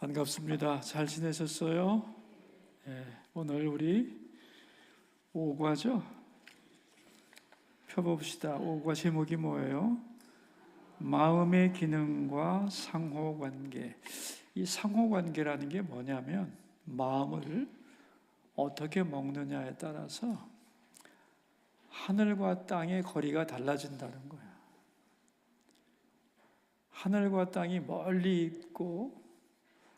반갑습니다. 잘 지내셨어요? 오늘 우리 5과죠? 펴봅시다. 5과 제목이 뭐예요? 마음의 기능과 상호관계. 이 상호관계라는 게 뭐냐면 마음을 어떻게 먹느냐에 따라서 하늘과 땅의 거리가 달라진다는 거예요. 하늘과 땅이 멀리 있고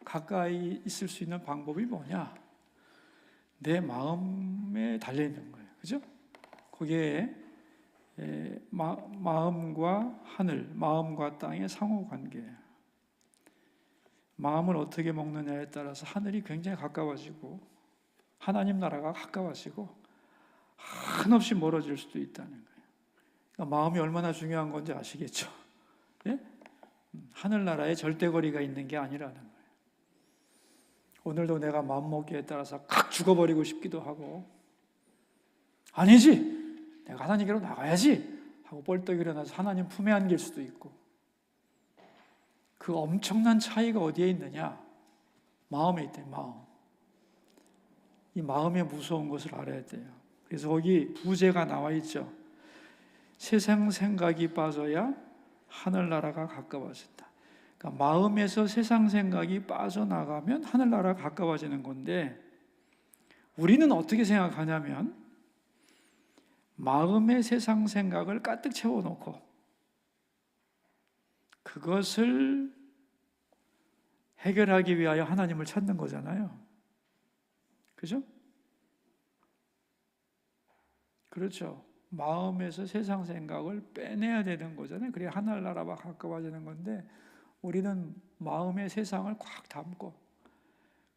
가까이 있을 수 있는 방법이 뭐냐? 내 마음에 달려있는 거예요. 그죠? 거기에 마음과 하늘, 마음과 땅의 상호관계예요. 마음을 어떻게 먹느냐에 따라서 하늘이 굉장히 가까워지고 하나님 나라가 가까워지고 한없이 멀어질 수도 있다는 거예요. 그러니까 마음이 얼마나 중요한 건지 아시겠죠? 예? 하늘나라에 절대거리가 있는 게 아니라는 거예요. 오늘도 내가 마음먹기에 따라서 칵 죽어버리고 싶기도 하고, 아니지! 내가 하나님께로 나가야지! 하고 벌떡 일어나서 하나님 품에 안길 수도 있고, 그 엄청난 차이가 어디에 있느냐? 마음에 있대, 마음. 이 마음의 무서운 것을 알아야 돼요. 그래서 거기 부제가 나와 있죠. 세상 생각이 빠져야 하늘나라가 가까워진다. 그러니까 마음에서 세상 생각이 빠져나가면 하늘나라가 가까워지는 건데, 우리는 어떻게 생각하냐면 마음의 세상 생각을 가득 채워놓고 그것을 해결하기 위하여 하나님을 찾는 거잖아요. 그죠? 그렇죠. 마음에서 세상 생각을 빼내야 되는 거잖아요. 그래야 하늘나라와 가까워지는 건데, 우리는 마음의 세상을 꽉 담고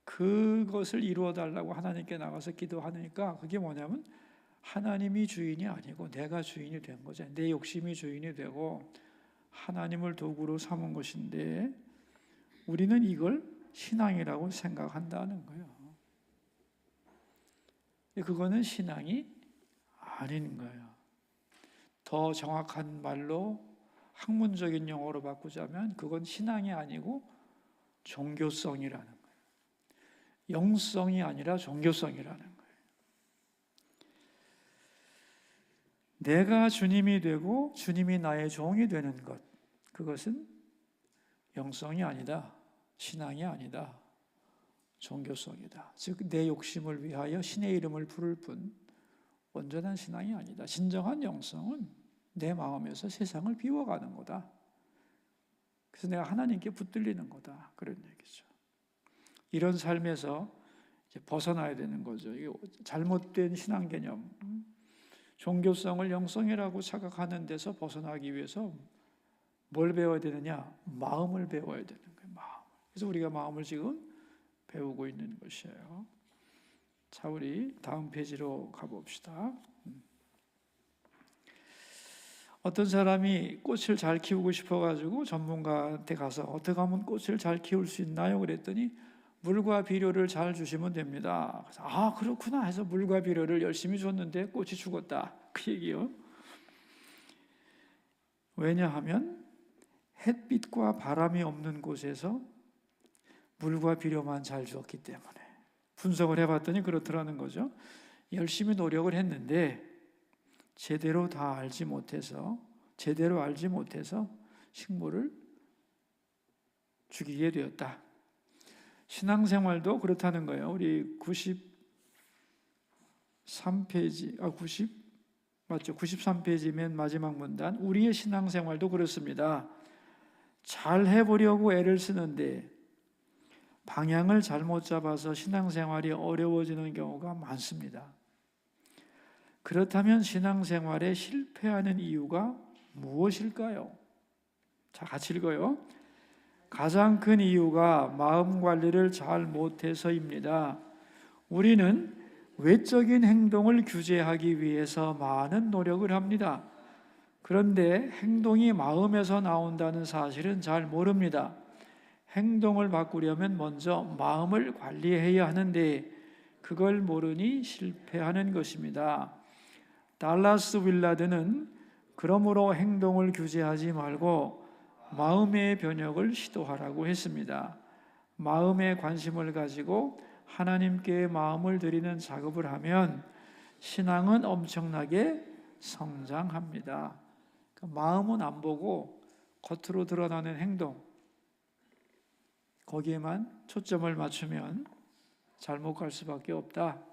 그것을 이루어 달라고 하나님께 나가서 기도하니까 그게 뭐냐면 하나님이 주인이 아니고 내가 주인이 된 거죠. 내 욕심이 주인이 되고 하나님을 도구로 삼은 것인데, 우리는 이걸 신앙이라고 생각한다는 거예요. 그거는 신앙이 아닌 거예요. 더 정확한 말로 학문적인 용어로 바꾸자면 그건 신앙이 아니고 종교성이라는 거예요. 영성이 아니라 종교성이라는 거예요. 내가 주님이 되고 주님이 나의 종이 되는 것, 그것은 영성이 아니다, 신앙이 아니다, 종교성이다. 즉 내 욕심을 위하여 신의 이름을 부를 뿐 온전한 신앙이 아니다. 진정한 영성은 내 마음에서 세상을 비워가는 거다. 그래서 내가 하나님께 붙들리는 거다. 그런 얘기죠. 이런 삶에서 이제 벗어나야 되는 거죠. 이게 잘못된 신앙 개념, 종교성을 영성이라고 착각하는 데서 벗어나기 위해서 뭘 배워야 되느냐? 마음을 배워야 되는 거예요. 마음. 그래서 우리가 마음을 지금 배우고 있는 것이에요. 자, 우리 다음 페이지로 가봅시다. 어떤 사람이 꽃을 잘 키우고 싶어가지고 전문가한테 가서 어떻게 하면 꽃을 잘 키울 수 있나요? 그랬더니 물과 비료를 잘 주시면 됩니다. 그래서 아, 그렇구나 해서 물과 비료를 열심히 줬는데 꽃이 죽었다. 그 얘기요. 왜냐하면 햇빛과 바람이 없는 곳에서 물과 비료만 잘 주었기 때문에. 분석을 해봤더니 그렇더라는 거죠. 열심히 노력을 했는데 제대로 알지 못해서 식물을 죽이게 되었다. 신앙생활도 그렇다는 거예요. 우리 93페이지 맨 마지막 문단, 우리의 신앙생활도 그렇습니다. 잘 해보려고 애를 쓰는데 방향을 잘못 잡아서 신앙생활이 어려워지는 경우가 많습니다. 그렇다면 신앙생활에 실패하는 이유가 무엇일까요? 자, 같이 읽어요. 가장 큰 이유가 마음 관리를 잘 못해서입니다. 우리는 외적인 행동을 규제하기 위해서 많은 노력을 합니다. 그런데 행동이 마음에서 나온다는 사실은 잘 모릅니다. 행동을 바꾸려면 먼저 마음을 관리해야 하는데 그걸 모르니 실패하는 것입니다. 달라스 윌라드는 그러므로 행동을 규제하지 말고 마음의 변혁을 시도하라고 했습니다. 마음에 관심을 가지고 하나님께 마음을 드리는 작업을 하면 신앙은 엄청나게 성장합니다. 그러니까 마음은 안 보고 겉으로 드러나는 행동, 거기에만 초점을 맞추면 잘못 갈 수밖에 없다.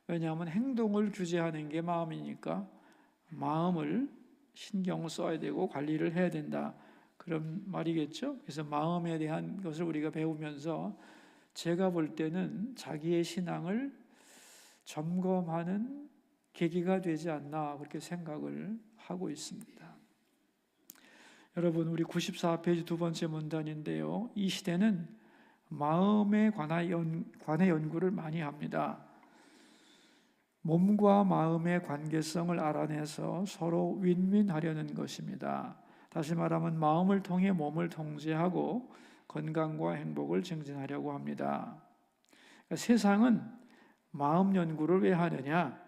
왜냐하면 행동을 규제하는 게 마음이니까 마음을 신경 써야 되고 관리를 해야 된다. 그런 말이겠죠. 그래서 마음에 대한 것을 우리가 배우면서 제가 볼 때는 자기의 신앙을 점검하는 계기가 되지 않나 그렇게 생각을 하고 있습니다. 여러분, 우리 94페이지 두 번째 문단인데요. 이 시대는 마음에 관해 연구를 많이 합니다. 몸과 마음의 관계성을 알아내서 서로 윈윈하려는 것입니다. 다시 말하면 마음을 통해 몸을 통제하고 건강과 행복을 증진하려고 합니다. 그러니까 세상은 마음 연구를 왜 하느냐?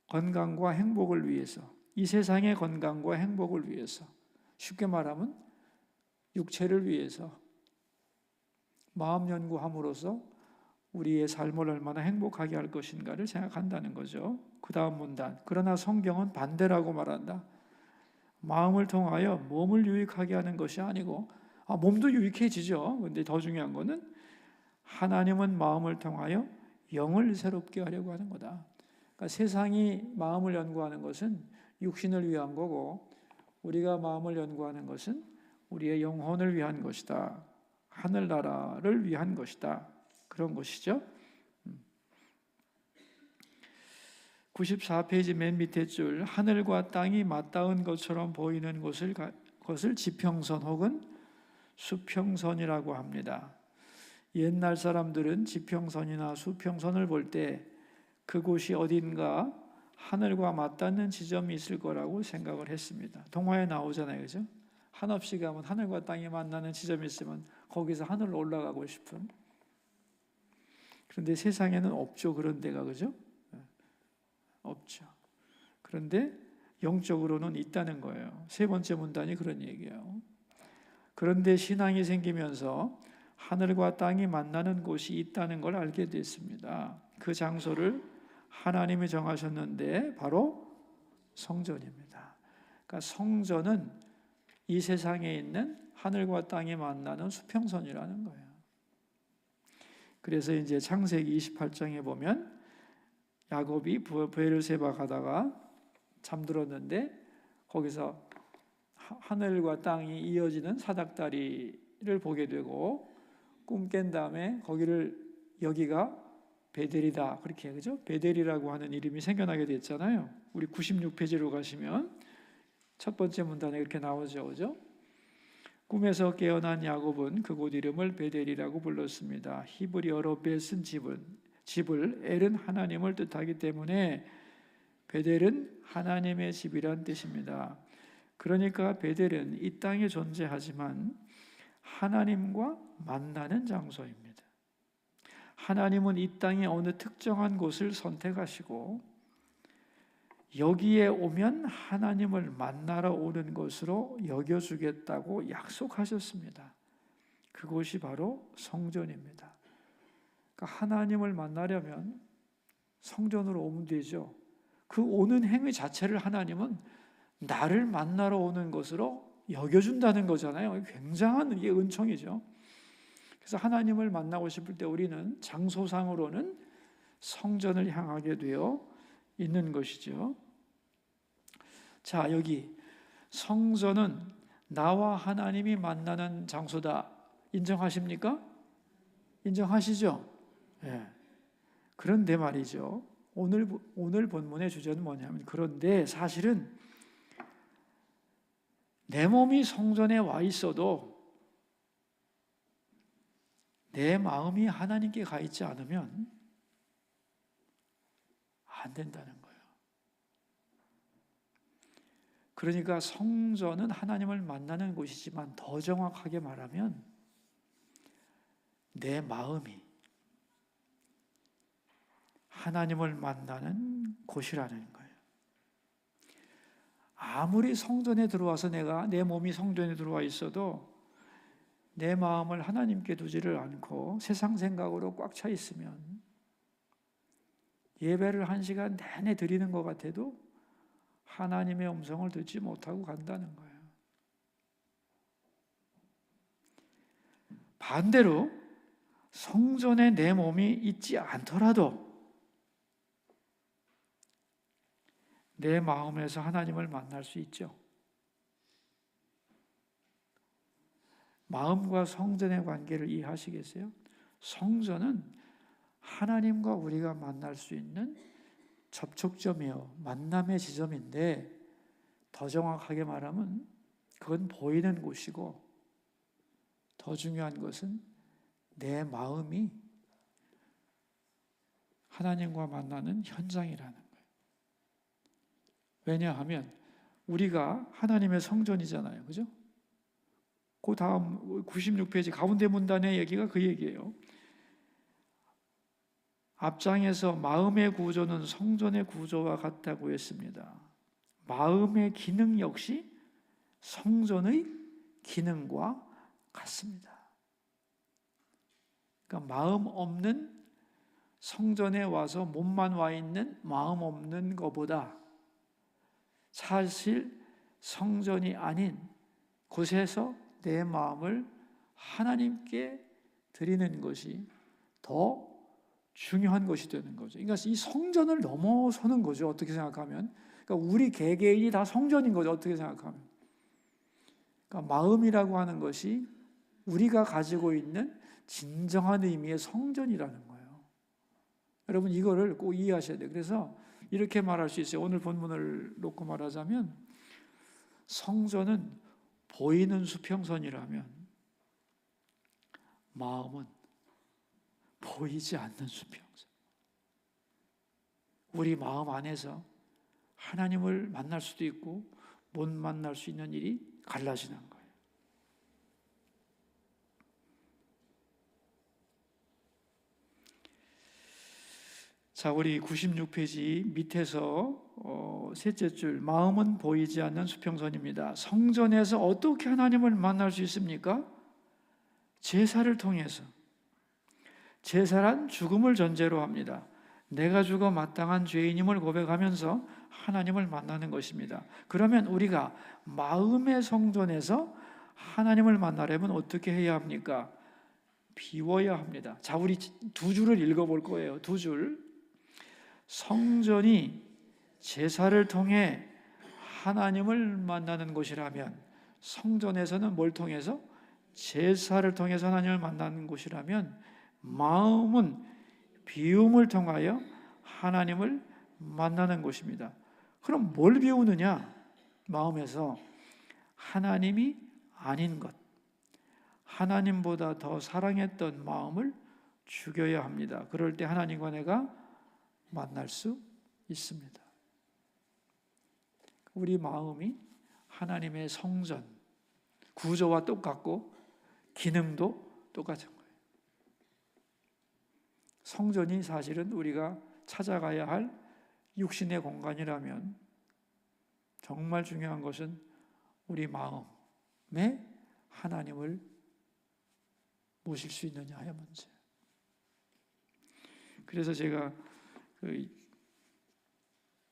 건강과 행복을 위해서, 이 세상의 건강과 행복을 위해서, 쉽게 말하면 육체를 위해서 마음 연구함으로써 우리의 삶을 얼마나 행복하게 할 것인가를 생각한다는 거죠. 그 다음 문단, 그러나 성경은 반대라고 말한다. 마음을 통하여 몸을 유익하게 하는 것이 아니고, 몸도 유익해지죠. 근데 더 중요한 거는 하나님은 마음을 통하여 영을 새롭게 하려고 하는 거다. 그러니까 세상이 마음을 연구하는 것은 육신을 위한 거고, 우리가 마음을 연구하는 것은 우리의 영혼을 위한 것이다. 하늘나라를 위한 것이다. 그런 것이죠. 94페이지 맨 밑에 줄, 하늘과 땅이 맞닿은 것처럼 보이는 것을 지평선 혹은 수평선이라고 합니다. 옛날 사람들은 지평선이나 수평선을 볼 때 그곳이 어딘가 하늘과 맞닿는 지점이 있을 거라고 생각을 했습니다. 동화에 나오잖아요, 그죠? 한없이 가면 하늘과 땅이 만나는 지점이 있으면 거기서 하늘로 올라가고 싶은. 그런데 세상에는 없죠, 그런 데가, 그죠? 없죠. 그런데 영적으로는 있다는 거예요. 세 번째 문단이 그런 얘기예요. 그런데 신앙이 생기면서 하늘과 땅이 만나는 곳이 있다는 걸 알게 됐습니다. 그 장소를 하나님이 정하셨는데 바로 성전입니다. 그러니까 성전은 이 세상에 있는 하늘과 땅이 만나는 수평선이라는 거예요. 그래서 이제 창세기 28장에 보면 야곱이 브에르세바 가다가 잠들었는데 거기서 하늘과 땅이 이어지는 사닥다리를 보게 되고 꿈 깬 다음에 여기가 베델이다, 그렇게, 그죠? 베델이라고 하는 이름이 생겨나게 됐잖아요. 우리 96페이지로 가시면 첫 번째 문단에 이렇게 나오죠, 그죠? 꿈에서 깨어난 야곱은 그곳 이름을 베델이라고 불렀습니다. 히브리어로 벳은 집을, 엘은 하나님을 뜻하기 때문에 베델은 하나님의 집이란 뜻입니다. 그러니까 베델은 이 땅에 존재하지만 하나님과 만나는 장소입니다. 하나님은 이 땅의 어느 특정한 곳을 선택하시고 여기에 오면 하나님을 만나러 오는 것으로 여겨주겠다고 약속하셨습니다. 그곳이 바로 성전입니다. 그러니까 하나님을 만나려면 성전으로 오면 되죠. 그 오는 행위 자체를 하나님은 나를 만나러 오는 것으로 여겨준다는 거잖아요. 굉장한 이게 은총이죠. 그래서 하나님을 만나고 싶을 때 우리는 장소상으로는 성전을 향하게 되어 있는 것이죠. 자, 여기 성전은 나와 하나님이 만나는 장소다. 인정하십니까? 인정하시죠? 네. 그런데 말이죠. 오늘 본문의 주제는 뭐냐면, 그런데 사실은 내 몸이 성전에 와 있어도 내 마음이 하나님께 가 있지 않으면 안 된다는 거예요. 그러니까 성전은 하나님을 만나는 곳이지만 더 정확하게 말하면 내 마음이 하나님을 만나는 곳이라는 거예요. 아무리 성전에 들어와서 내 몸이 성전에 들어와 있어도 내 마음을 하나님께 두지를 않고 세상 생각으로 꽉 차 있으면 예배를 1시간 내내 드리는 것 같아도 하나님의 음성을 듣지 못하고 간다는 거예요. 반대로 성전에 내 몸이 있지 않더라도 내 마음에서 하나님을 만날 수 있죠. 마음과 성전의 관계를 이해하시겠어요? 성전은 하나님과 우리가 만날 수 있는 접촉점이요, 만남의 지점인데, 더 정확하게 말하면 그건 보이는 곳이고, 더 중요한 것은 내 마음이 하나님과 만나는 현장이라는 거예요. 왜냐하면 우리가 하나님의 성전이잖아요. 그죠? 그 다음 96페이지 가운데 문단의 얘기가 그 얘기예요. 앞장에서 마음의 구조는 성전의 구조와 같다고 했습니다. 마음의 기능 역시 성전의 기능과 같습니다. 그러니까 마음 없는 성전에 와서 몸만 와 있는 마음 없는 것보다 사실 성전이 아닌 곳에서 내 마음을 하나님께 드리는 것이 더 중요한 것이 되는 거죠. 그러니까 이 성전을 넘어서는 거죠. 어떻게 생각하면. 그러니까 우리 개개인이 다 성전인 거죠. 어떻게 생각하면. 그러니까 마음이라고 하는 것이 우리가 가지고 있는 진정한 의미의 성전이라는 거예요. 여러분 이거를 꼭 이해하셔야 돼요. 그래서 이렇게 말할 수 있어요. 오늘 본문을 놓고 말하자면 성전은 보이는 수평선이라면 마음은 보이지 않는 수평선. 우리 마음 안에서 하나님을 만날 수도 있고 못 만날 수 있는 일이 갈라지는 거예요. 자, 우리 96페이지 밑에서 셋째 줄, 마음은 보이지 않는 수평선입니다. 성전에서 어떻게 하나님을 만날 수 있습니까? 제사를 통해서. 제사란 죽음을 전제로 합니다. 내가 죽어 마땅한 죄인임을 고백하면서 하나님을 만나는 것입니다. 그러면 우리가 마음의 성전에서 하나님을 만나려면 어떻게 해야 합니까? 비워야 합니다. 자, 우리 2줄을 읽어볼 거예요. 2줄. 성전이 제사를 통해 하나님을 만나는 곳이라면, 성전에서는 뭘 통해서? 제사를 통해서 하나님을 만나는 곳이라면 마음은 비움을 통하여 하나님을 만나는 곳입니다. 그럼 뭘 비우느냐? 마음에서 하나님이 아닌 것, 하나님보다 더 사랑했던 마음을 죽여야 합니다. 그럴 때 하나님과 내가 만날 수 있습니다. 우리 마음이 하나님의 성전, 구조와 똑같고 기능도 똑같은 거예요. 성전이 사실은 우리가 찾아가야 할 육신의 공간이라면 정말 중요한 것은 우리 마음에 하나님을 모실 수 있느냐의 문제. 그래서 제가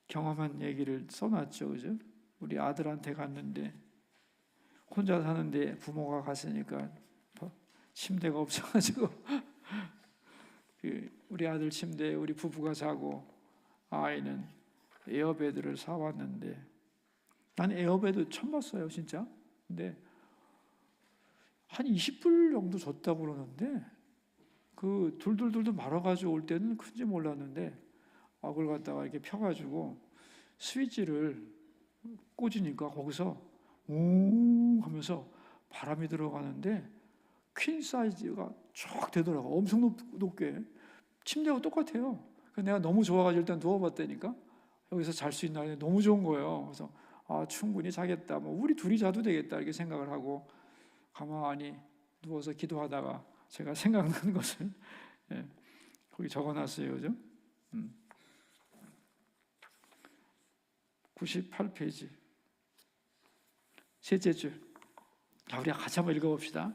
경험한 얘기를 써놨죠. 그죠? 우리 아들한테 갔는데 혼자 사는데 부모가 갔으니까 침대가 없어가지고 우리 아들 침대에 우리 부부가 자고 아이는 에어베드를 사왔는데, 난 에어베드 처음 봤어요 진짜. 근데 한 20불 정도 줬다고 그러는데 그 둘둘둘 말아가지고 올 때는 큰지 몰랐는데 그걸 갖다가 이렇게 펴가지고 스위치를 꽂으니까 거기서 웅 하면서 바람이 들어가는데 퀸 사이즈가 쫙 되더라고. 엄청 높게. 침대하고 똑같아요. 내가 너무 좋아가지고 일단 누워봤다니까 여기서 잘 수 있나 너무 좋은 거예요. 그래서 충분히 자겠다. 뭐 우리 둘이 자도 되겠다 이렇게 생각을 하고 가만히 누워서 기도하다가 제가 생각나는 것을 거기 적어놨어요. 그죠? 98페이지 셋째 줄. 자, 우리 같이 한번 읽어봅시다.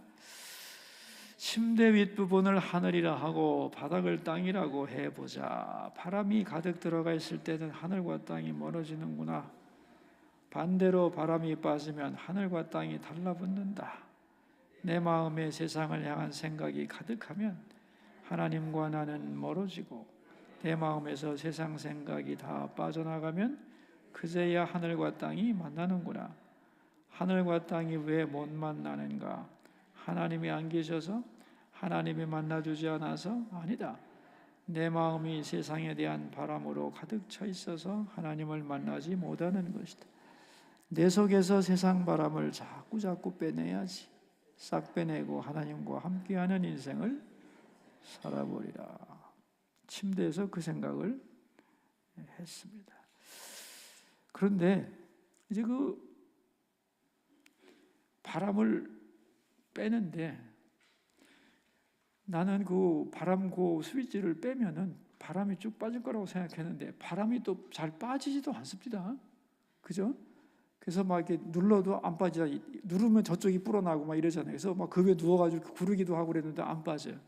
침대 윗부분을 하늘이라 하고 바닥을 땅이라고 해보자. 바람이 가득 들어가 있을 때는 하늘과 땅이 멀어지는구나. 반대로 바람이 빠지면 하늘과 땅이 달라붙는다. 내 마음에 세상을 향한 생각이 가득하면 하나님과 나는 멀어지고, 내 마음에서 세상 생각이 다 빠져나가면 그제야 하늘과 땅이 만나는구나. 하늘과 땅이 왜 못 만나는가? 하나님이 안 계셔서? 하나님이 만나주지 않아서? 아니다. 내 마음이 세상에 대한 바람으로 가득 차 있어서 하나님을 만나지 못하는 것이다. 내 속에서 세상 바람을 자꾸 빼내야지. 싹 빼내고 하나님과 함께하는 인생을 살아보리라. 침대에서 그 생각을 했습니다. 그런데 이제 그 바람을 빼는데, 나는 그 바람 그 스위치를 빼면은 바람이 쭉 빠질 거라고 생각했는데 바람이 또 잘 빠지지도 않습니다. 그죠? 그래서 막 이렇게 눌러도 안 빠지다. 누르면 저쪽이 불어나고 막 이러잖아요. 그래서 막 그 위에 누워가지고 구르기도 하고 그랬는데 안 빠져요.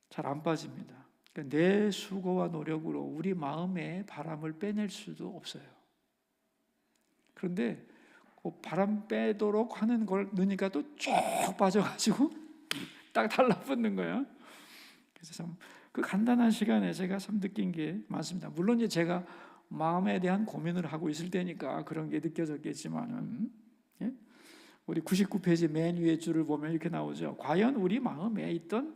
잘 안 빠집니다. 그러니까 내 수고와 노력으로 우리 마음에 바람을 빼낼 수도 없어요. 그런데 그 바람 빼도록 하는 걸 넣으니까 또 쭉 빠져가지고 딱 달라붙는 거예요. 그래서 참 그 간단한 시간에 제가 참 느낀 게 많습니다. 물론 이제 제가 마음에 대한 고민을 하고 있을 때니까 그런 게 느껴졌겠지만은, 예? 우리 99페이지 맨 위에 줄을 보면 이렇게 나오죠. 과연 우리 마음에 있던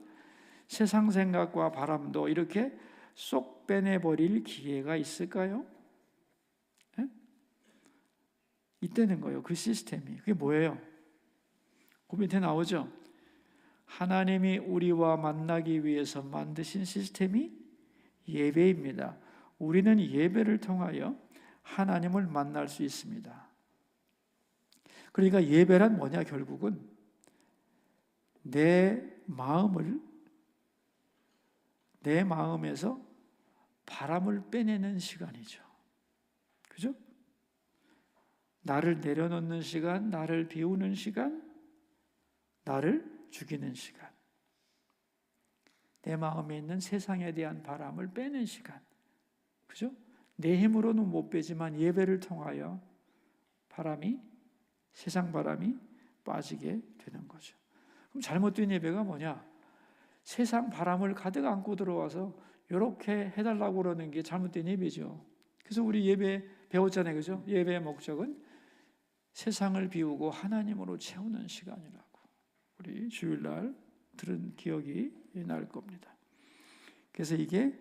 세상 생각과 바람도 이렇게 쏙 빼내버릴 기회가 있을까요? 예? 있다는 거예요. 그 시스템이. 그게 뭐예요? 그 밑에 나오죠. 하나님이 우리와 만나기 위해서 만드신 시스템이 예배입니다. 우리는 예배를 통하여 하나님을 만날 수 있습니다. 그러니까 예배란 뭐냐? 결국은 내 마음에서 바람을 빼내는 시간이죠. 그죠? 나를 내려놓는 시간, 나를 비우는 시간, 나를 죽이는 시간. 내 마음에 있는 세상에 대한 바람을 빼는 시간. 그죠? 내 힘으로는 못 빼지만 예배를 통하여 세상 바람이 빠지게 되는 거죠. 그럼 잘못된 예배가 뭐냐? 세상 바람을 가득 안고 들어와서 이렇게 해달라고 그러는 게 잘못된 예배죠. 그래서 우리 예배 배웠잖아요. 그죠? 예배의 목적은 세상을 비우고 하나님으로 채우는 시간이라고. 우리 주일날 들은 기억이 날 겁니다. 그래서 이게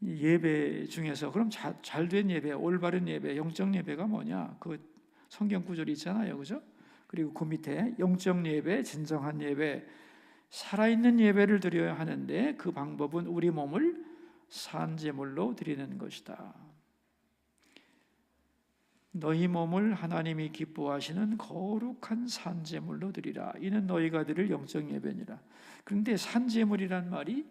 예배 중에서 그럼 잘된 예배, 올바른 예배, 영적 예배가 뭐냐? 그 성경 구절이 있잖아요. 그죠? 그리고 그 밑에 영적 예배, 진정한 예배, 살아있는 예배를 드려야 하는데 그 방법은 우리 몸을 산제물로 드리는 것이다. 너희 몸을 하나님이 기뻐하시는 거룩한 산제물로 드리라. 이는 너희가 드릴 영적 예배니라. 그런데 산제물이란 말이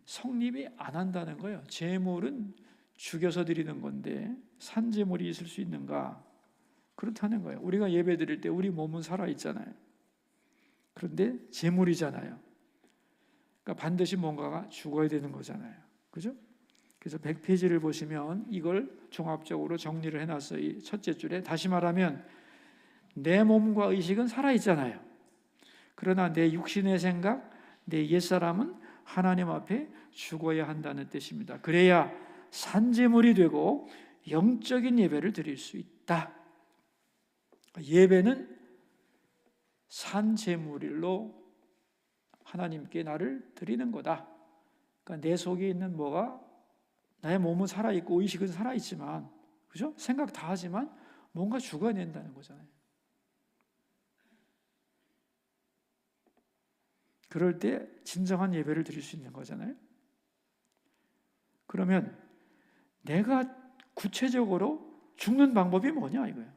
성립이 안 한다는 거예요. 제물은 죽여서 드리는 건데 산제물이 있을 수 있는가? 그렇다는 거예요. 우리가 예배 드릴 때 우리 몸은 살아있잖아요. 그런데 제물이잖아요. 그러니까 반드시 뭔가가 죽어야 되는 거잖아요. 그죠? 그래서 100페이지를 보시면 이걸 종합적으로 정리를 해놨어요. 이 첫째 줄에 다시 말하면 내 몸과 의식은 살아있잖아요. 그러나 내 육신의 생각, 내 옛사람은 하나님 앞에 죽어야 한다는 뜻입니다. 그래야 산제물이 되고 영적인 예배를 드릴 수 있다. 예배는 산제물로 하나님께 나를 드리는 거다. 그러니까 내 속에 있는 뭐가, 나의 몸은 살아있고 의식은 살아있지만, 그죠? 생각 다 하지만 뭔가 죽어야 된다는 거잖아요. 그럴 때 진정한 예배를 드릴 수 있는 거잖아요. 그러면 내가 구체적으로 죽는 방법이 뭐냐 이거예요.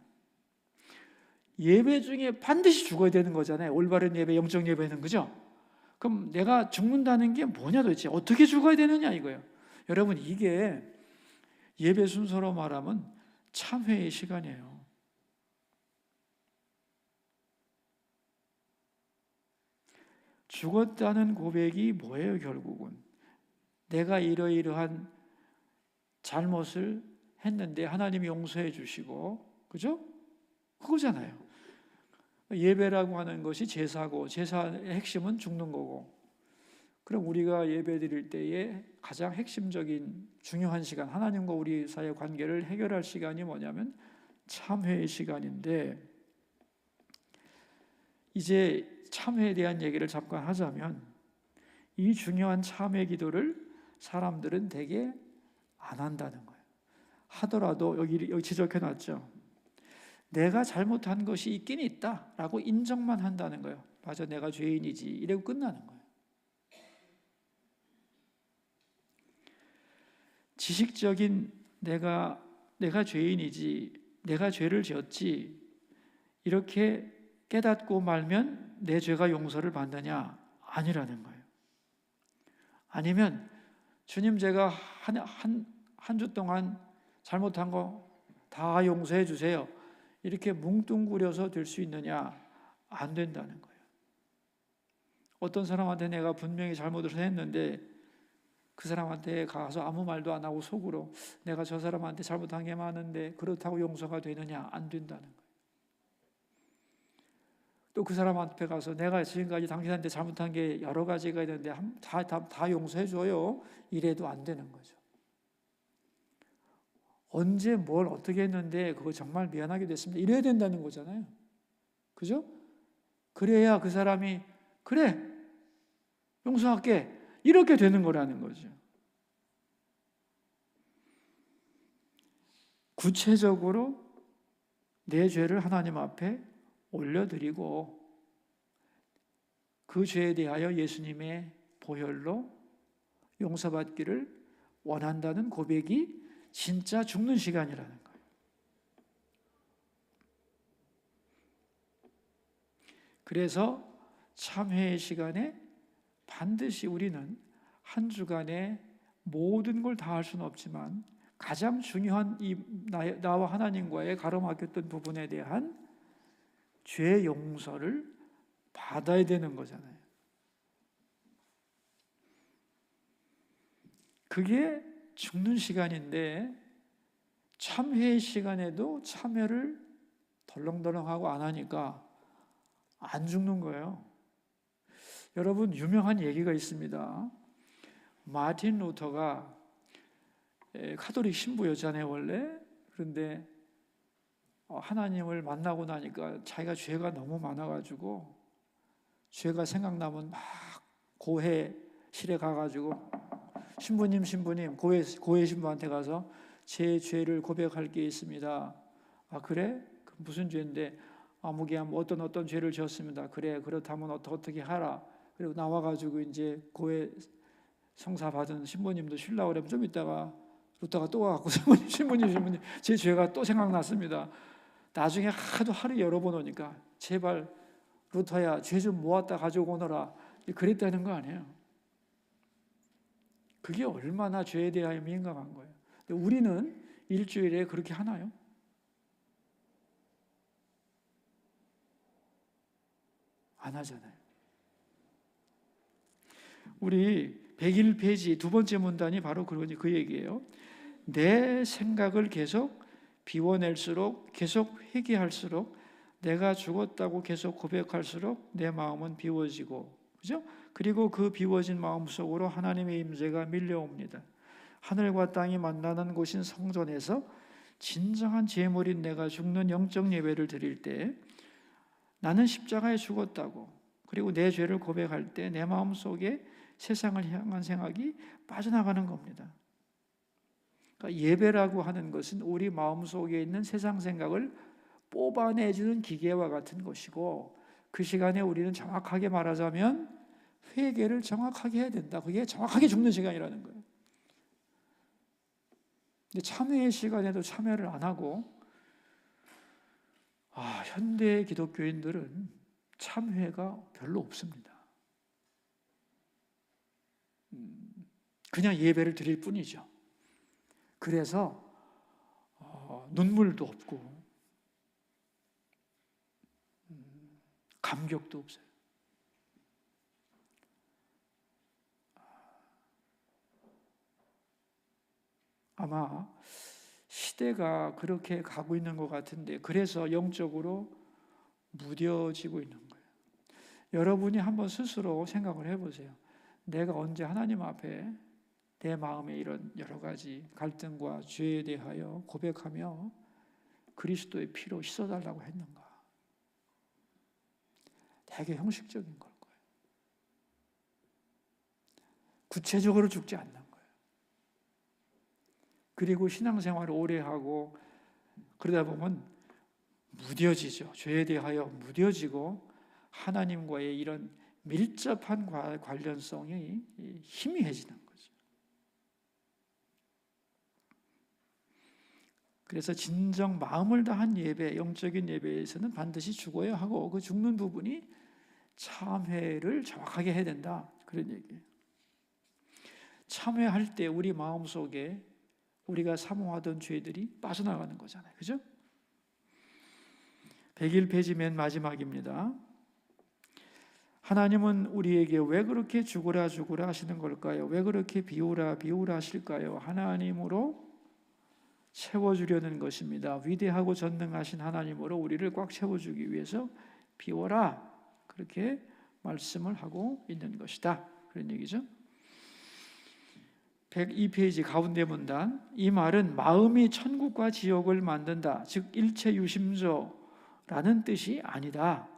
예배 중에 반드시 죽어야 되는 거잖아요. 올바른 예배, 영적 예배는. 그죠? 그럼 내가 죽는다는 게 뭐냐 도대체? 어떻게 죽어야 되느냐 이거예요. 여러분, 이게 예배 순서로 말하면 참회의 시간이에요. 죽었다는 고백이 뭐예요? 결국은 내가 이러이러한 잘못을 했는데 하나님이 용서해 주시고, 그죠? 그거잖아요. 예배라고 하는 것이 제사고, 제사의 핵심은 죽는 거고, 그럼 우리가 예배 드릴 때에 가장 핵심적인 중요한 시간, 하나님과 우리 사이의 관계를 해결할 시간이 뭐냐면 참회의 시간인데, 이제 참회에 대한 얘기를 잠깐 하자면, 이 중요한 참회 기도를 사람들은 되게 안 한다는 거예요. 하더라도 여기 지적해 놨죠. 내가 잘못한 것이 있긴 있다라고 인정만 한다는 거예요. 맞아, 내가 죄인이지, 이러고 끝나는 거예요. 지식적인 내가 죄인이지, 내가 죄를 지었지, 이렇게 깨닫고 말면 내 죄가 용서를 받느냐? 아니라는 거예요. 아니면 주님, 제가 한 주 동안 잘못한 거 다 용서해 주세요, 이렇게 뭉뚱그려서 될 수 있느냐? 안 된다는 거예요. 어떤 사람한테 내가 분명히 잘못을 했는데 그 사람한테 가서 아무 말도 안 하고 속으로 내가 저 사람한테 잘못한 게 많은데 그렇다고 용서가 되느냐? 안 된다는 거예요. 또 그 사람 앞에 가서 내가 지금까지 당신한테 잘못한 게 여러 가지가 있는데 다 용서해 줘요, 이래도 안 되는 거죠. 언제 뭘 어떻게 했는데 그거 정말 미안하게 됐습니다, 이래야 된다는 거잖아요. 그죠? 그래야 그 사람이 그래, 용서할게, 이렇게 되는 거라는 거죠. 구체적으로 내 죄를 하나님 앞에 올려드리고 그 죄에 대하여 예수님의 보혈로 용서받기를 원한다는 고백이 진짜 죽는 시간이라는 거예요. 그래서 참회의 시간에 반드시 우리는 한 주간에 모든 걸 다 할 수는 없지만 가장 중요한 나와 하나님과의 가로막혔던 부분에 대한 죄 용서를 받아야 되는 거잖아요. 그게 죽는 시간인데 참회의 시간에도 참회를 덜렁덜렁하고 안 하니까 안 죽는 거예요. 여러분, 유명한 얘기가 있습니다. 마틴 루터가 카톨릭 신부였잖아요, 원래. 그런데 하나님을 만나고 나니까 자기가 죄가 너무 많아가지고 죄가 생각나면 막 고해실에 가가지고 신부님 고해 신부한테 가서 제 죄를 고백할 게 있습니다. 아, 그래? 무슨 죄인데? 아무개야 어떤 죄를 지었습니다. 그래, 그렇다면 어떻게 하라. 그리고 나와가지고 이제 고해 성사 받은 신부님도 쉬려고 그러면 좀 있다가 루터가 또 와갖고 신부님 제 죄가 또 생각났습니다. 나중에 하루 여러 번 오니까 제발 루터야, 죄 좀 모았다 가지고 오너라, 그랬다는 거 아니에요. 그게 얼마나 죄에 대하여 민감한 거예요. 우리는 일주일에 그렇게 하나요? 안 하잖아요. 우리 101페이지 두 번째 문단이 바로 그 얘기예요. 내 생각을 계속 비워낼수록, 계속 회개할수록, 내가 죽었다고 계속 고백할수록 내 마음은 비워지고, 그죠? 그리고 그 비워진 마음 속으로 하나님의 임재가 밀려옵니다. 하늘과 땅이 만나는 곳인 성전에서 진정한 제물인 내가 죽는 영적 예배를 드릴 때 나는 십자가에 죽었다고, 그리고 내 죄를 고백할 때 내 마음 속에 세상을 향한 생각이 빠져나가는 겁니다. 그러니까 예배라고 하는 것은 우리 마음 속에 있는 세상 생각을 뽑아내주는 기계와 같은 것이고, 그 시간에 우리는 정확하게 말하자면 회개를 정확하게 해야 된다. 그게 정확하게 죽는 시간이라는 거예요. 근데 참회의 시간에도 참회를 안 하고, 현대 기독교인들은 참회가 별로 없습니다. 그냥 예배를 드릴 뿐이죠. 그래서 눈물도 없고 감격도 없어요. 아마 시대가 그렇게 가고 있는 것 같은데, 그래서 영적으로 무뎌지고 있는 거예요. 여러분이 한번 스스로 생각을 해보세요. 내가 언제 하나님 앞에 내 마음에 이런 여러 가지 갈등과 죄에 대하여 고백하며 그리스도의 피로 씻어달라고 했는가? 되게 형식적인 걸 거예요. 구체적으로 죽지 않는 거예요. 그리고 신앙생활을 오래 하고 그러다 보면 무뎌지죠. 죄에 대하여 무뎌지고 하나님과의 이런 밀접한 관련성이 희미해지는 거죠. 그래서 진정 마음을 다한 예배, 영적인 예배에서는 반드시 죽어야 하고, 그 죽는 부분이 참회를 정확하게 해야 된다, 그런 얘기예요. 참회할 때 우리 마음속에 우리가 사모하던 죄들이 빠져나가는 거잖아요. 그죠? 101페이지 맨 마지막입니다. 하나님은 우리에게 왜 그렇게 죽으라 죽으라 하시는 걸까요? 왜 그렇게 비우라 비우라 하실까요? 하나님으로 채워주려는 것입니다. 위대하고 전능하신 하나님으로 우리를 꽉 채워주기 위해서 비워라, 그렇게 말씀을 하고 있는 것이다, 그런 얘기죠. 102페이지 가운데 문단, 이 말은 마음이 천국과 지옥을 만든다, 즉 일체유심조라는 뜻이 아니다.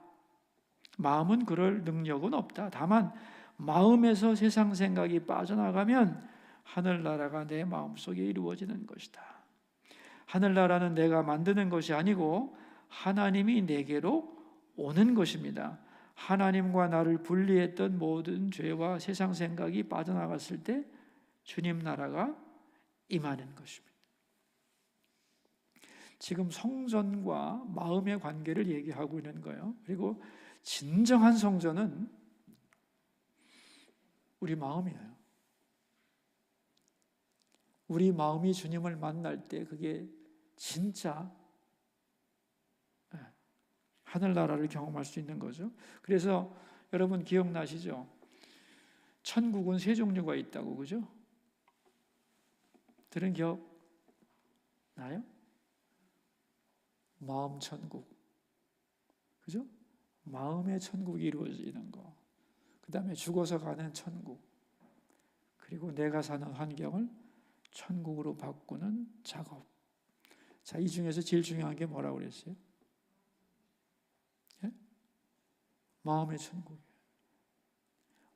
마음은 그럴 능력은 없다. 다만 마음에서 세상 생각이 빠져나가면 하늘나라가 내 마음속에 이루어지는 것이다. 하늘나라는 내가 만드는 것이 아니고 하나님이 내게로 오는 것입니다. 하나님과 나를 분리했던 모든 죄와 세상 생각이 빠져나갔을 때 주님 나라가 임하는 것입니다. 지금 성전과 마음의 관계를 얘기하고 있는 거예요. 그리고 진정한 성전은 우리 마음이에요. 우리 마음이 주님을 만날 때 그게 진짜 하늘나라를 경험할 수 있는 거죠. 그래서 여러분 기억나시죠? 천국은 세 종류가 있다고, 그죠? 들은 기억 나요? 마음 천국, 그죠? 마음의 천국이 이루어지는 거. 그 다음에 죽어서 가는 천국, 그리고 내가 사는 환경을 천국으로 바꾸는 작업. 자, 이 중에서 제일 중요한 게 뭐라고 그랬어요? 예? 마음의 천국이에요.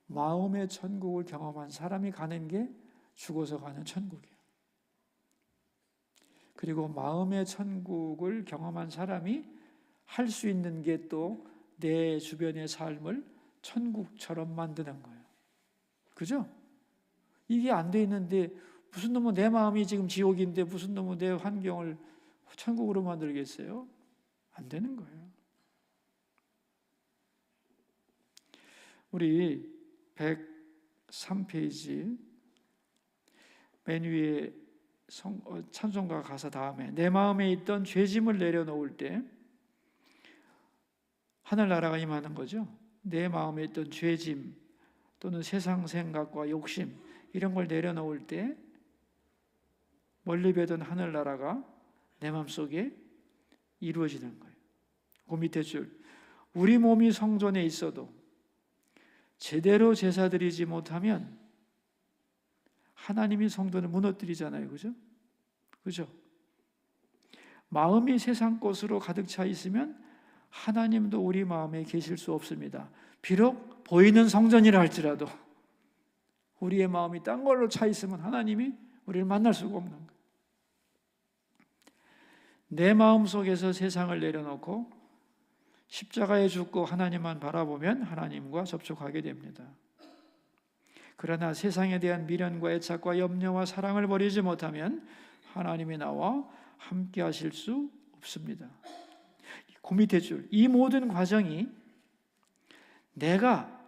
마음의 천국을 경험한 사람이 가는 게 죽어서 가는 천국이에요. 그리고 마음의 천국을 경험한 사람이 할 수 있는 게 또 내 주변의 삶을 천국처럼 만드는 거예요. 그죠? 이게 안 돼 있는데 무슨 놈은 내 마음이 지금 지옥인데 무슨 놈은 내 환경을 천국으로 만들겠어요? 안 되는 거예요. 우리 103페이지 맨 위에 찬송가 가사 다음에 내 마음에 있던 죄짐을 내려놓을 때 하늘나라가 임하는 거죠. 내 마음에 있던 죄짐 또는 세상 생각과 욕심 이런 걸 내려놓을 때 멀리 뵈던 하늘나라가 내 마음속에 이루어지는 거예요. 그 밑에 줄, 우리 몸이 성전에 있어도 제대로 제사 드리지 못하면 하나님이 성전을 무너뜨리잖아요. 그죠? 그죠? 마음이 세상 것으로 가득 차 있으면 하나님도 우리 마음에 계실 수 없습니다. 비록 보이는 성전이라 할지라도 우리의 마음이 딴 걸로 차 있으면 하나님이 우리를 만날 수가 없는 거예요. 내 마음 속에서 세상을 내려놓고 십자가에 죽고 하나님만 바라보면 하나님과 접촉하게 됩니다. 그러나 세상에 대한 미련과 애착과 염려와 사랑을 버리지 못하면 하나님이 나와 함께 하실 수 없습니다. 그 밑에 줄, 이 모든 과정이 내가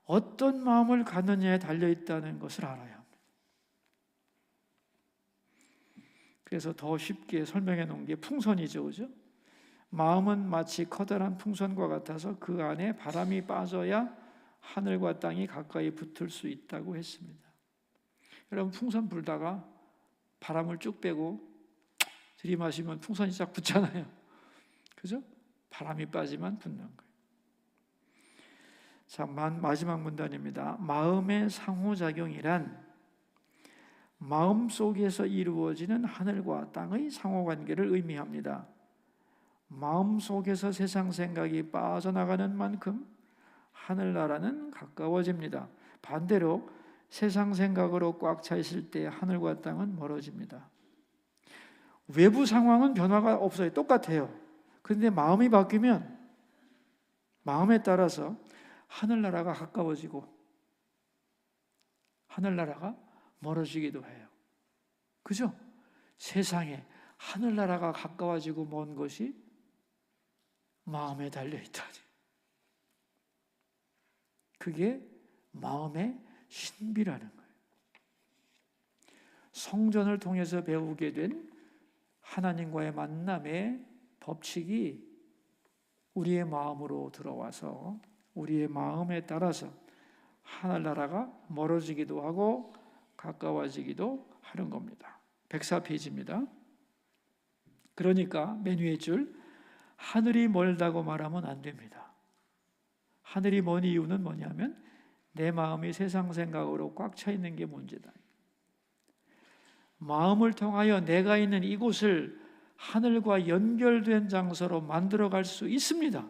어떤 마음을 갖느냐에 달려있다는 것을 알아야 합니다. 그래서 더 쉽게 설명해 놓은 게 풍선이죠. 그죠? 마음은 마치 커다란 풍선과 같아서 그 안에 바람이 빠져야 하늘과 땅이 가까이 붙을 수 있다고 했습니다. 여러분 풍선 불다가 바람을 쭉 빼고 들이마시면 풍선이 쫙 붙잖아요. 그죠? 바람이 빠지만 붙는 거예요. 자, 마지막 문단입니다. 마음의 상호작용이란 마음 속에서 이루어지는 하늘과 땅의 상호관계를 의미합니다. 마음 속에서 세상 생각이 빠져나가는 만큼 하늘나라는 가까워집니다. 반대로 세상 생각으로 꽉 차 있을 때 하늘과 땅은 멀어집니다. 외부 상황은 변화가 없어요. 똑같아요. 그런데 마음이 바뀌면 마음에 따라서 하늘나라가 가까워지고 하늘나라가 멀어지기도 해요. 그죠? 세상에 하늘나라가 가까워지고 먼 것이 마음에 달려있다니. 그게 마음의 신비라는 거예요. 성전을 통해서 배우게 된 하나님과의 만남의 법칙이 우리의 마음으로 들어와서 우리의 마음에 따라서 하늘나라가 멀어지기도 하고 가까워지기도 하는 겁니다. 104페이지입니다. 그러니까 맨 위에 줄 하늘이 멀다고 말하면 안 됩니다. 하늘이 먼 이유는 뭐냐면 내 마음이 세상 생각으로 꽉 차 있는 게 문제다. 마음을 통하여 내가 있는 이곳을 하늘과 연결된 장소로 만들어갈 수 있습니다.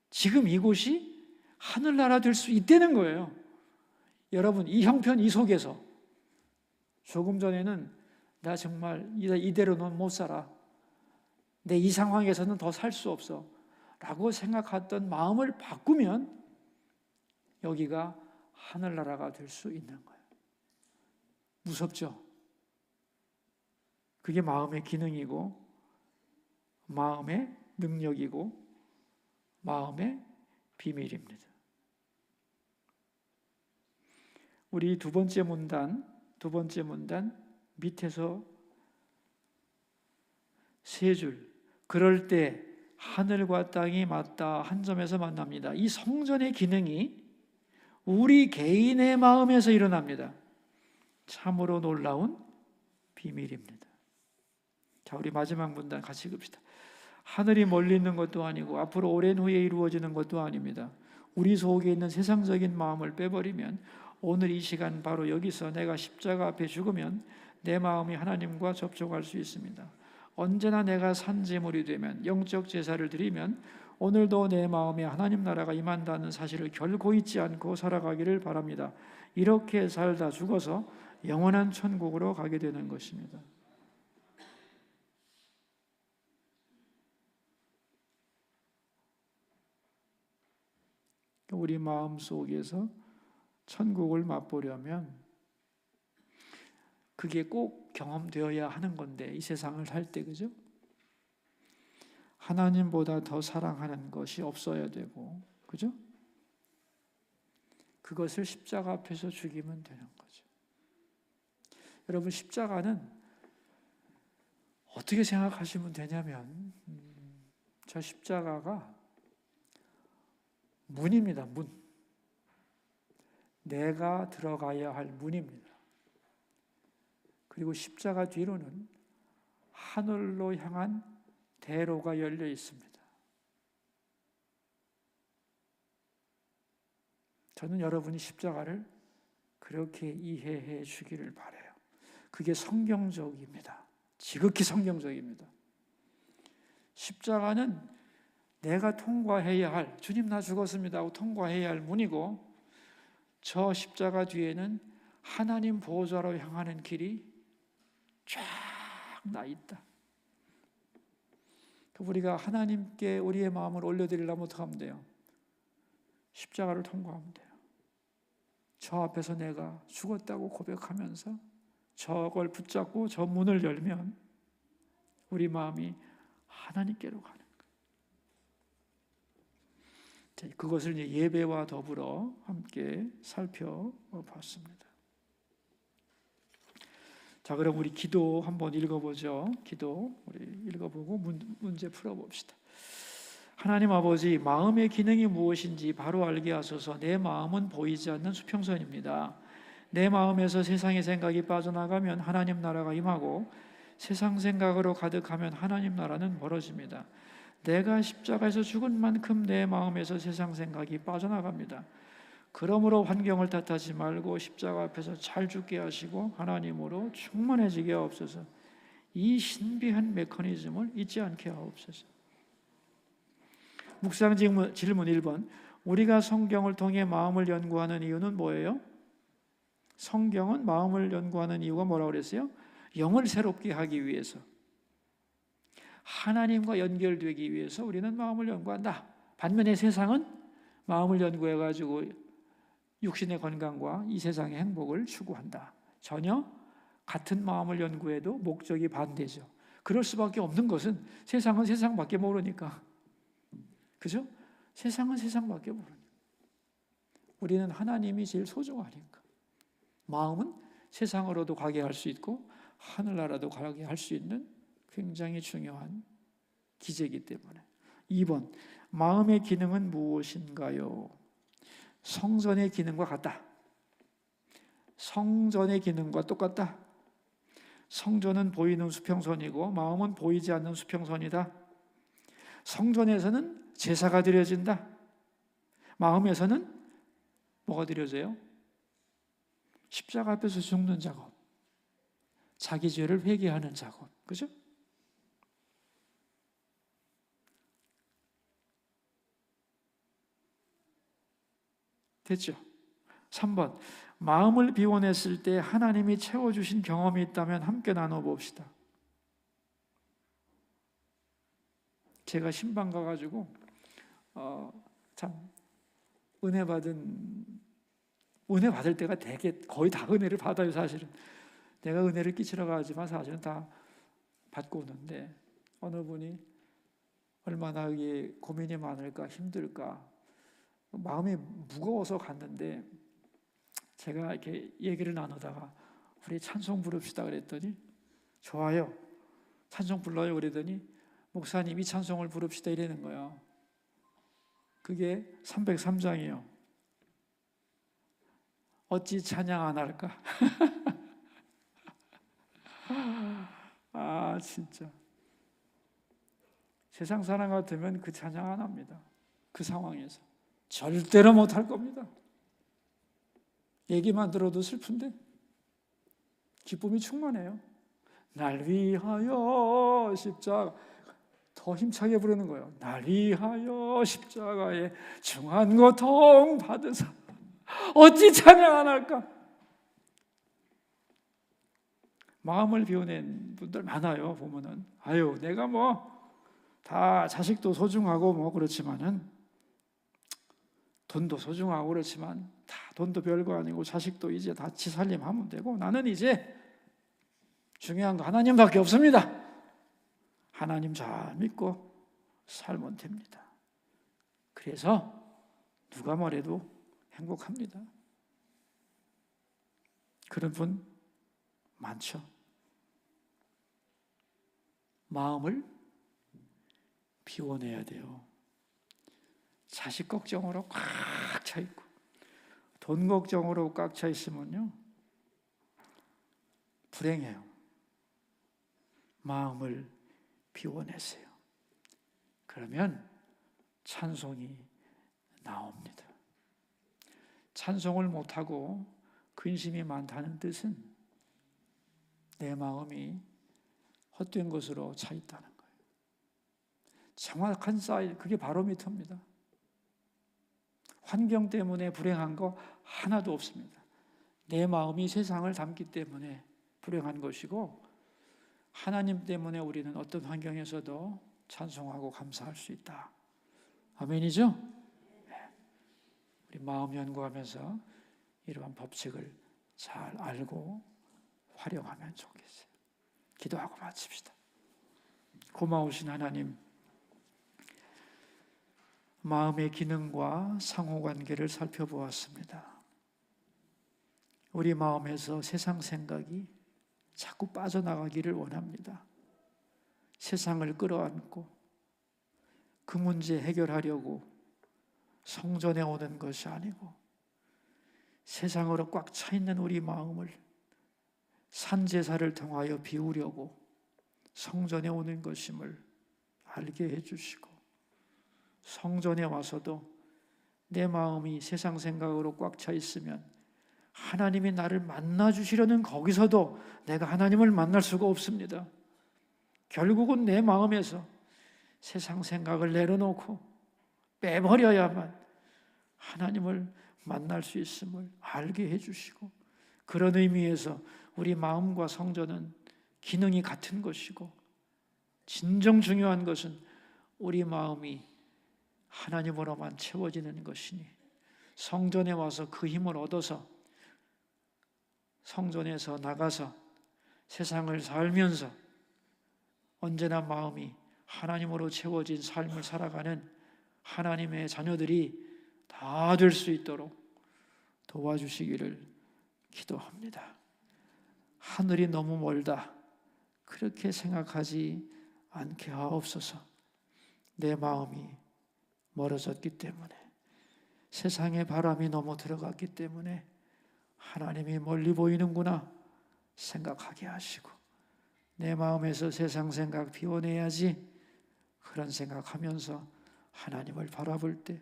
지금 이곳이 하늘나라 될 수 있다는 거예요. 여러분, 이 형편 이 속에서 조금 전에는 나 정말 이대로는 못 살아, 내 이 상황에서는 더 살 수 없어 라고 생각했던 마음을 바꾸면 여기가 하늘나라가 될 수 있는 거예요. 무섭죠? 그게 마음의 기능이고 마음의 능력이고 마음의 비밀입니다. 우리 두 번째 문단 밑에서 세 줄, 그럴 때 하늘과 땅이 맞닿아 한 점에서 만납니다. 이 성전의 기능이 우리 개인의 마음에서 일어납니다. 참으로 놀라운 비밀입니다. 자, 우리 마지막 문단 같이 읽읍시다. 하늘이 멀리 있는 것도 아니고 앞으로 오랜 후에 이루어지는 것도 아닙니다. 우리 속에 있는 세상적인 마음을 빼버리면 오늘 이 시간 바로 여기서 내가 십자가 앞에 죽으면 내 마음이 하나님과 접촉할 수 있습니다. 언제나 내가 산제물이 되면 영적 제사를 드리면 오늘도 내 마음에 하나님 나라가 임한다는 사실을 결코 잊지 않고 살아가기를 바랍니다. 이렇게 살다 죽어서 영원한 천국으로 가게 되는 것입니다. 우리 마음 속에서 천국을 맛보려면 그게 꼭 경험되어야 하는 건데, 이 세상을 살 때, 그죠? 하나님보다 더 사랑하는 것이 없어야 되고, 그죠? 그것을 십자가 앞에서 죽이면 되는 거죠. 여러분, 십자가는 어떻게 생각하시면 되냐면, 저 십자가가 문입니다. 문. 내가 들어가야 할 문입니다. 그리고 십자가 뒤로는 하늘로 향한 대로가 열려 있습니다. 저는 여러분이 십자가를 그렇게 이해해 주기를 바라요. 그게 성경적입니다. 지극히 성경적입니다. 십자가는 내가 통과해야 할, 주님 나 죽었습니다 하고 통과해야 할 문이고, 저 십자가 뒤에는 하나님 보좌로 향하는 길이 쫙 나 있다. 우리가 하나님께 우리의 마음을 올려드리려면 어떻게 하면 돼요? 십자가를 통과하면 돼요. 저 앞에서 내가 죽었다고 고백하면서 저걸 붙잡고 저 문을 열면 우리 마음이 하나님께로 가는 거예요. 그것을 이제 예배와 더불어 함께 살펴봤습니다. 자, 그럼 우리 기도 한번 읽어보죠. 기도 우리 읽어보고 문제 풀어봅시다. 하나님 아버지, 마음의 기능이 무엇인지 바로 알게 하소서. 내 마음은 보이지 않는 수평선입니다. 내 마음에서 세상의 생각이 빠져나가면 하나님 나라가 임하고 세상 생각으로 가득하면 하나님 나라는 멀어집니다. 내가 십자가에서 죽은 만큼 내 마음에서 세상 생각이 빠져나갑니다. 그러므로 환경을 탓하지 말고 십자가 앞에서 잘 죽게 하시고 하나님으로 충만해지게 하옵소서. 이 신비한 메커니즘을 잊지 않게 하옵소서. 묵상 질문 1번. 우리가 성경을 통해 마음을 연구하는 이유는 뭐예요? 성경은 마음을 연구하는 이유가 뭐라고 그랬어요? 영을 새롭게 하기 위해서, 하나님과 연결되기 위해서 우리는 마음을 연구한다. 반면에 세상은 마음을 연구해가지고 육신의 건강과 이 세상의 행복을 추구한다. 전혀 같은 마음을 연구해도 목적이 반대죠. 그럴 수밖에 없는 것은 세상은 세상밖에 모르니까. 그죠? 세상은 세상밖에 모르니까. 우리는 하나님이 제일 소중하니까. 마음은 세상으로도 가게 할 수 있고 하늘나라도 가게 할 수 있는 굉장히 중요한 기제이기 때문에. 2번, 마음의 기능은 무엇인가요? 성전의 기능과 같다. 성전의 기능과 똑같다. 성전은 보이는 수평선이고 마음은 보이지 않는 수평선이다. 성전에서는 제사가 드려진다. 마음에서는 뭐가 드려져요? 십자가 앞에서 죽는 작업, 자기 죄를 회개하는 작업. 그죠? 됐죠? 3번, 마음을 비워냈을 때 하나님이 채워주신 경험이 있다면 함께 나눠봅시다. 제가 신방 가가지고 참 은혜 받을 때가 되게 거의 다 은혜를 받아요. 사실은 내가 은혜를 끼치러 가지만 사실은 다 받고 오는데, 어느 분이 얼마나 이게 고민이 많을까, 힘들까, 마음이 무거워서 갔는데, 제가 이렇게 얘기를 나누다가 우리 찬송 부릅시다 그랬더니 좋아요, 찬송 불러요 그랬더니 목사님 이 찬송을 부릅시다 이러는 거예요. 그게 303장이에요. 어찌 찬양 안 할까? 아 진짜 세상 사람 같으면 그 찬양 안 합니다. 그 상황에서 절대로 못할 겁니다. 얘기만 들어도 슬픈데 기쁨이 충만해요. 날 위하여 십자가, 더 힘차게 부르는 거예요. 날 위하여 십자가에 중한 고통 받으사 어찌 찬양 안 할까? 마음을 비워낸 분들 많아요. 보면은 아유 내가 뭐 다 자식도 소중하고 뭐 그렇지만은, 돈도 소중하고 그렇지만 다 돈도 별거 아니고 자식도 이제 다 지 살림하면 되고 나는 이제 중요한 거 하나님밖에 없습니다. 하나님 잘 믿고 살면 됩니다. 그래서 누가 뭐래도 행복합니다. 그런 분 많죠. 마음을 비워내야 돼요. 자식 걱정으로 꽉 차 있고 돈 걱정으로 꽉 차 있으면요 불행해요. 마음을 비워내세요. 그러면 찬송이 나옵니다. 찬송을 못하고 근심이 많다는 뜻은 내 마음이 헛된 것으로 차 있다는 거예요. 정확한 사인, 그게 바로미터입니다. 환경 때문에 불행한 거 하나도 없습니다. 내 마음이 세상을 담기 때문에 불행한 것이고, 하나님 때문에 우리는 어떤 환경에서도 찬송하고 감사할 수 있다. 아멘이죠? 우리 마음 연구하면서 이러한 법칙을 잘 알고 활용하면 좋겠어요. 기도하고 마칩시다. 고마우신 하나님, 마음의 기능과 상호관계를 살펴보았습니다. 우리 마음에서 세상 생각이 자꾸 빠져나가기를 원합니다. 세상을 끌어안고 그 문제 해결하려고 성전에 오는 것이 아니고 세상으로 꽉 차 있는 우리 마음을 산제사를 통하여 비우려고 성전에 오는 것임을 알게 해주시고, 성전에 와서도 내 마음이 세상 생각으로 꽉 차 있으면 하나님이 나를 만나 주시려는 거기서도 내가 하나님을 만날 수가 없습니다. 결국은 내 마음에서 세상 생각을 내려놓고 빼버려야만 하나님을 만날 수 있음을 알게 해주시고, 그런 의미에서 우리 마음과 성전은 기능이 같은 것이고, 진정 중요한 것은 우리 마음이 하나님으로만 채워지는 것이니, 성전에 와서 그 힘을 얻어서 성전에서 나가서 세상을 살면서 언제나 마음이 하나님으로 채워진 삶을 살아가는 하나님의 자녀들이 다 될 수 있도록 도와주시기를 기도합니다. 하늘이 너무 멀다, 그렇게 생각하지 않게 하옵소서. 내 마음이 멀어졌기 때문에, 세상의 바람이 너무 들어갔기 때문에 하나님이 멀리 보이는구나 생각하게 하시고, 내 마음에서 세상 생각 비워내야지, 그런 생각하면서 하나님을 바라볼 때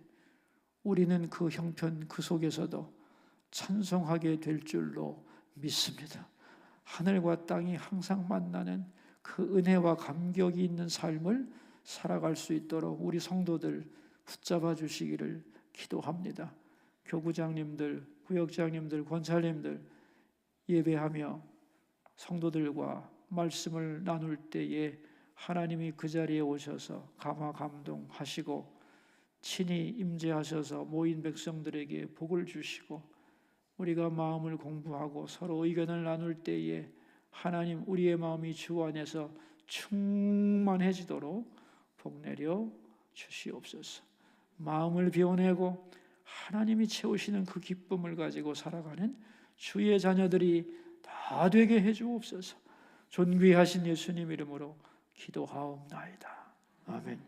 우리는 그 형편 그 속에서도 찬송하게 될 줄로 믿습니다. 하늘과 땅이 항상 만나는 그 은혜와 감격이 있는 삶을 살아갈 수 있도록 우리 성도들 붙잡아 주시기를 기도합니다. 교구장님들, 구역장님들, 권사님들 예배하며 성도들과 말씀을 나눌 때에 하나님이 그 자리에 오셔서 감화 감동하시고 친히 임재하셔서 모인 백성들에게 복을 주시고, 우리가 마음을 공부하고 서로 의견을 나눌 때에 하나님 우리의 마음이 주 안에서 충만해지도록 복 내려 주시옵소서. 마음을 비워내고 하나님이 채우시는 그 기쁨을 가지고 살아가는 주의 자녀들이 다 되게 해주옵소서. 존귀하신 예수님 이름으로 기도하옵나이다. 아멘.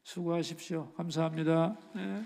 수고하십시오. 감사합니다. 네.